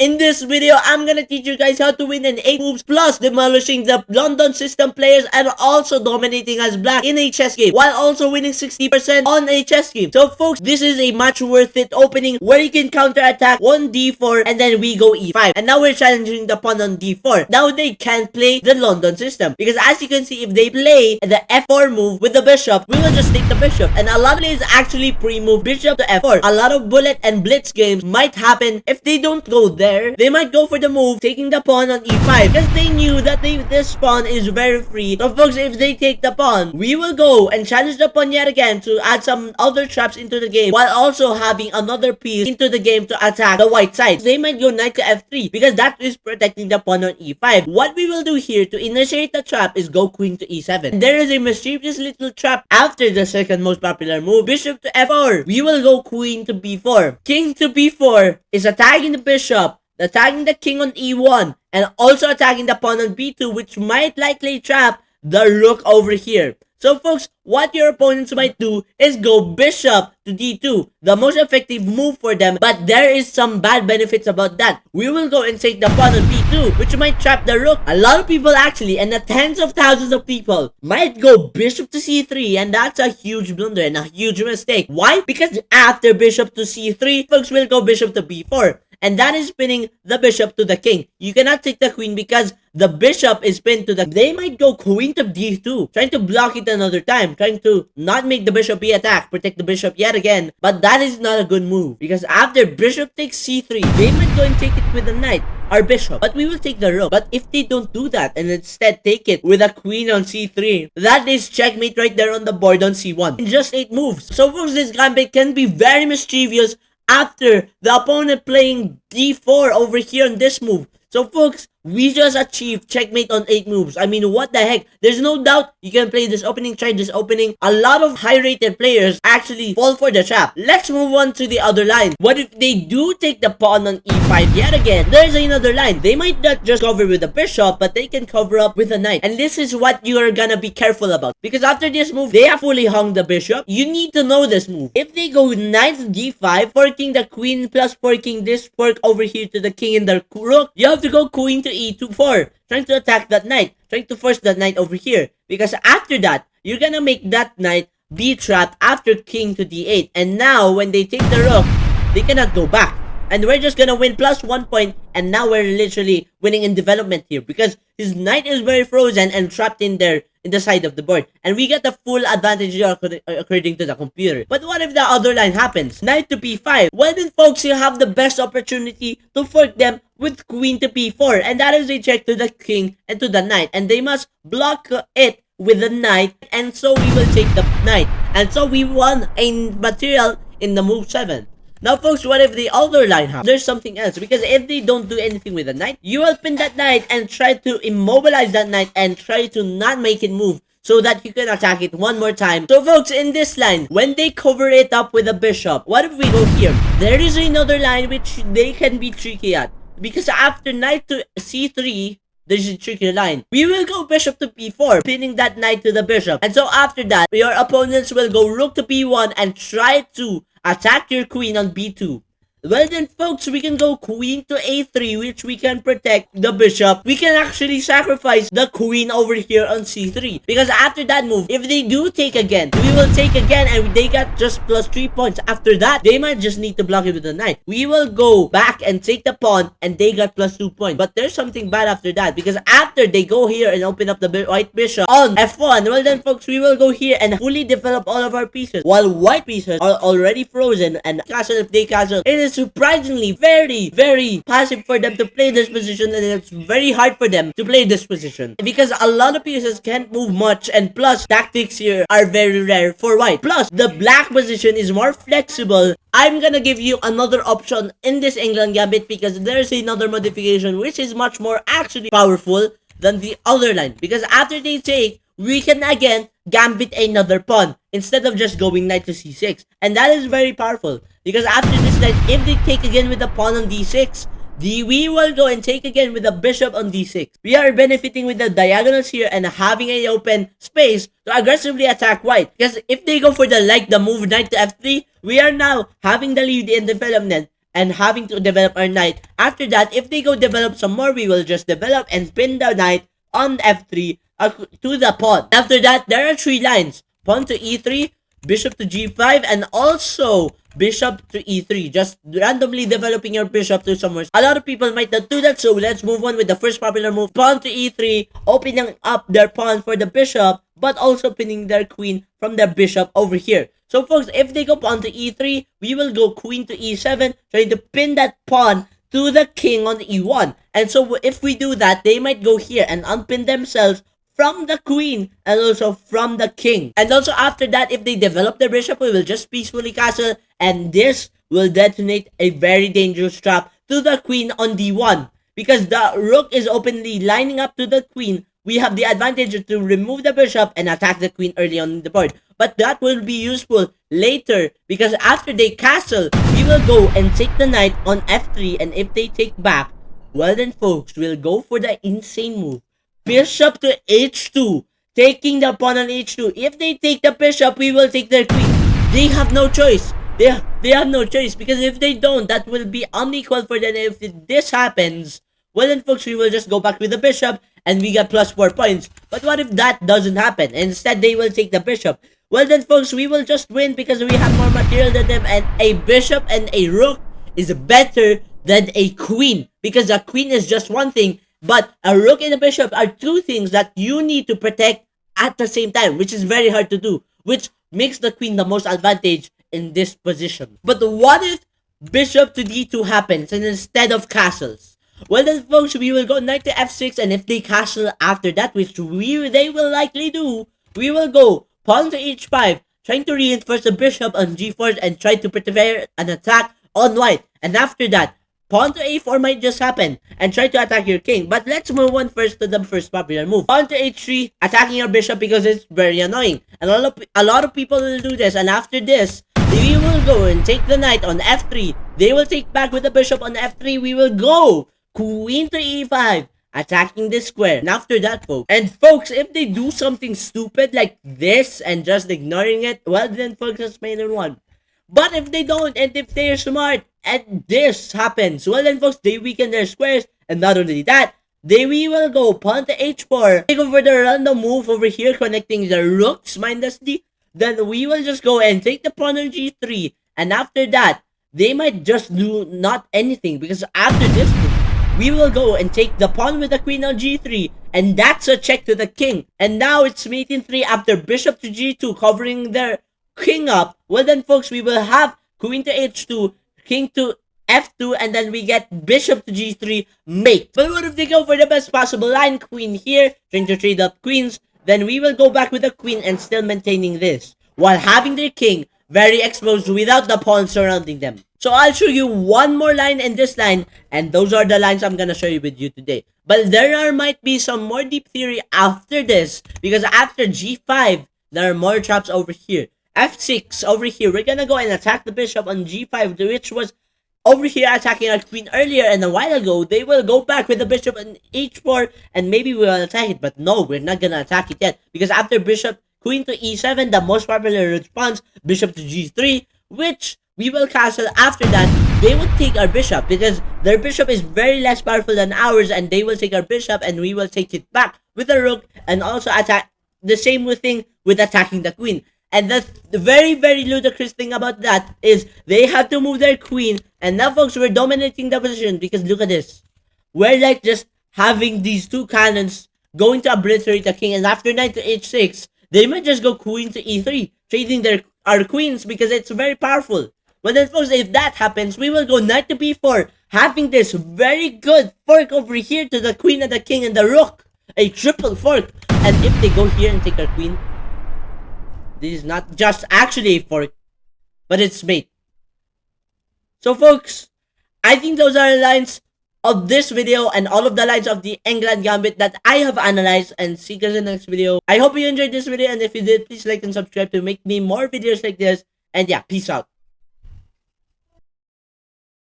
In this video, I'm gonna teach you guys how to win in 8 moves, plus demolishing the London system players and also dominating as black in a chess game, while also winning 60% on a chess game. So folks, this is a much worth it opening where you can counter attack on d4 and then we go e5. And now we're challenging the pawn on d4. Now they can't play the London system because as you can see, if they play the f4 move with the bishop, we will just take the bishop. And a lot of players actually pre-move bishop to f4. A lot of bullet and blitz games might happen if they don't go there. They might go for the move, taking the pawn on e5 because they knew that this pawn is very free. So folks, if they take the pawn, we will go and challenge the pawn yet again to add some other traps into the game, while also having another piece into the game to attack the white side. They might go knight to f3 because that is protecting the pawn on e5. What we will do here to initiate the trap is go queen to e7. There is a mischievous little trap after the second most popular move, bishop to f4. We will go queen to b4. King to b4 is attacking the bishop, attacking the king on e1, and also attacking the pawn on b2, which might likely trap the rook over here. So folks, what your opponents might do is go bishop to d2, the most effective move for them, but there is some bad benefits about that. We will go and take the pawn on b2, which might trap the rook. A lot of people actually, and the tens of thousands of people, might go bishop to c3, and that's a huge blunder and a huge mistake. Why? Because after bishop to c3, folks will go bishop to b4. And that is pinning the bishop to the king. You cannot take the queen because the bishop is pinned to the... They might go queen to d2, trying to block it another time, trying to not make the bishop be attacked, protect the bishop yet again. But that is not a good move because after bishop takes c3, they might go and take it with the knight, our bishop. But we will take the rook. But if they don't do that and instead take it with a queen on c3, that is checkmate right there on the board on c1 in just 8 moves. So folks, this gambit can be very mischievous after the opponent playing d4 over here on this move. So folks, we just achieved checkmate on 8 moves. I mean, what the heck? There's no doubt you can play this opening, try this opening. A lot of high-rated players actually fall for the trap. Let's move on to the other line. What if they do take the pawn on e5 yet again? There's another line. They might not just cover with the bishop, but they can cover up with a knight. And this is what you're gonna be careful about. Because after this move, they have fully hung the bishop. You need to know this move. If they go knight d5, forking the queen plus forking this fork over here to the king and the rook, you have to go queen to e4, trying to attack that knight, trying to force that knight over here, because after that you're gonna make that knight be trapped after king to d8, and now when they take the rook, they cannot go back, and we're just gonna win plus 1 point, and now we're literally winning in development here because his knight is very frozen and trapped in there in the side of the board, and we get the full advantage here according to the computer. But what if the other line happens? Knight to b5. Well then folks, you have the best opportunity to fork them with queen to b4, and that is a check to the king and to the knight, and they must block it with the knight, and so we will take the knight, and so we won a material in the move 7. Now folks, what if the other line happens? There's something else, because if they don't do anything with the knight, you will pin that knight and try to immobilize that knight and try to not make it move so that you can attack it one more time. So folks, in this line, when they cover it up with a bishop, what if we go here? There is another line which they can be tricky at, because after knight to c3, there's a tricky line. We will go bishop to b4, pinning that knight to the bishop. And so after that, your opponents will go rook to b1 and try to attack your queen on b2. Well then folks, we can go queen to a3, which we can protect the bishop. We can actually sacrifice the queen over here on c3, because after that move, if they do take again, we will take again, and they got just plus 3 points. After that, they might just need to block it with the knight. We will go back and take the pawn, and they got plus 2 points. But there's something bad after that, because after they go here and open up the white bishop on f1, well then folks, we will go here and fully develop all of our pieces, while white pieces are already frozen, and castle if they castle, it is surprisingly very passive for them to play this position, and it's very hard for them to play this position because a lot of pieces can't move much, and plus tactics here are very rare for white. Plus the black position is more flexible. I'm gonna give you another option in this Englund gambit because there's another modification which is much more actually powerful than the other line, because after they take, we can again gambit another pawn instead of just going knight to c6, and that is very powerful because after this knight, if they take again with the pawn on d6, we will go and take again with the bishop on d6. We are benefiting with the diagonals here and having an open space to aggressively attack white, because if they go for the move knight to f3, we are now having the lead in development, and having to develop our knight. After that, if they go develop some more, we will just develop and pin the knight on f3 to the pawn. After that, there are 3 lines. Pawn to e3, bishop to g5, and also bishop to e3. Just randomly developing your bishop to somewhere. A lot of people might not do that, so let's move on with the first popular move. Pawn to e3, opening up their pawn for the bishop, but also pinning their queen from their bishop over here. So folks, if they go pawn to e3, we will go queen to e7, trying to pin that pawn to the king on e1. And so if we do that, they might go here and unpin themselves from the queen and also from the king. And also after that, if they develop their bishop, we will just peacefully castle, and this will detonate a very dangerous trap to the queen on d1. Because the rook is openly lining up to the queen, we have the advantage to remove the bishop and attack the queen early on the board. But that will be useful later, because after they castle, we will go and take the knight on f3, and if they take back, well then folks, we'll go for the insane move. Bishop to h2, taking the pawn on h2. If they take the bishop, we will take their queen. They have no choice. They have no choice, because if they don't, that will be unequal for them. If this happens, well then folks, we will just go back with the bishop and we get +4 points. But what if that doesn't happen? Instead, they will take the bishop. Well then folks, we will just win because we have more material than them, and a bishop and a rook is better than a queen, because a queen is just one thing, but a rook and a bishop are 2 things that you need to protect at the same time, which is very hard to do, which makes the queen the most advantage in this position. But what if bishop to d2 happens and instead of castles? Well then folks, we will go knight to f6, and if they castle after that, which they will likely do, we will go pawn to h5, trying to reinforce the bishop on g4 and try to prepare an attack on white. And after that, pawn to a4 might just happen and try to attack your king. But let's move on first to the first popular move. Pawn to h3, attacking your bishop because it's very annoying. And a lot of people will do this. And after this, we will go and take the knight on f3. They will take back with the bishop on f3. We will go queen to e5, attacking this square. And after that, folks, if they do something stupid like this and just ignoring it, well then folks, that's made in one. But if they don't, and if they're smart, and this happens, well then folks, they weaken their squares. And not only that, we will go pawn to h4, take over the random move over here, connecting the rooks mindlessly. Then we will just go and take the pawn on g3. And after that, they might just do not anything, because after this move, we will go and take the pawn with the queen on g3, and that's a check to the king. And now it's mate in 3 after bishop to g2, covering their king up. Well then folks, we will have queen to h2, king to f2, and then we get bishop to g3, mate. But what if they go for the best possible line, queen here, trying to trade up queens? Then we will go back with the queen and still maintaining this, while having their king very exposed without the pawn surrounding them. So I'll show you one more line in this line, and those are the lines I'm gonna show you with you today. But might be some more deep theory after this, because after g5, there are more traps over here. f6 over here, we're gonna go and attack the bishop on g5, which was over here attacking our queen earlier, and a while ago. They will go back with the bishop on h4, and maybe we'll attack it. But no, we're not gonna attack it yet, because after bishop, queen to e7, the most popular response, bishop to g3, which we will castle. After that, they will take our bishop, because their bishop is very less powerful than ours, and they will take our bishop, and we will take it back with a rook, and also attack the same thing with attacking the queen. And that's the very, very ludicrous thing about that is they have to move their queen. And now, folks, we're dominating the position, because look at this. We're like just having these 2 cannons going to obliterate the king. And after knight to h6, they might just go queen to e3, trading our queens, because it's very powerful. Well then, folks, if that happens, we will go knight to b4, having this very good fork over here to the queen and the king and the rook. A triple fork. And if they go here and take our queen, this is not just actually a fork, but it's mate. So folks, I think those are the lines of this video and all of the lines of the Englund Gambit that I have analyzed, and see you guys in the next video. I hope you enjoyed this video, and if you did, please like and subscribe to make me more videos like this. And yeah, peace out.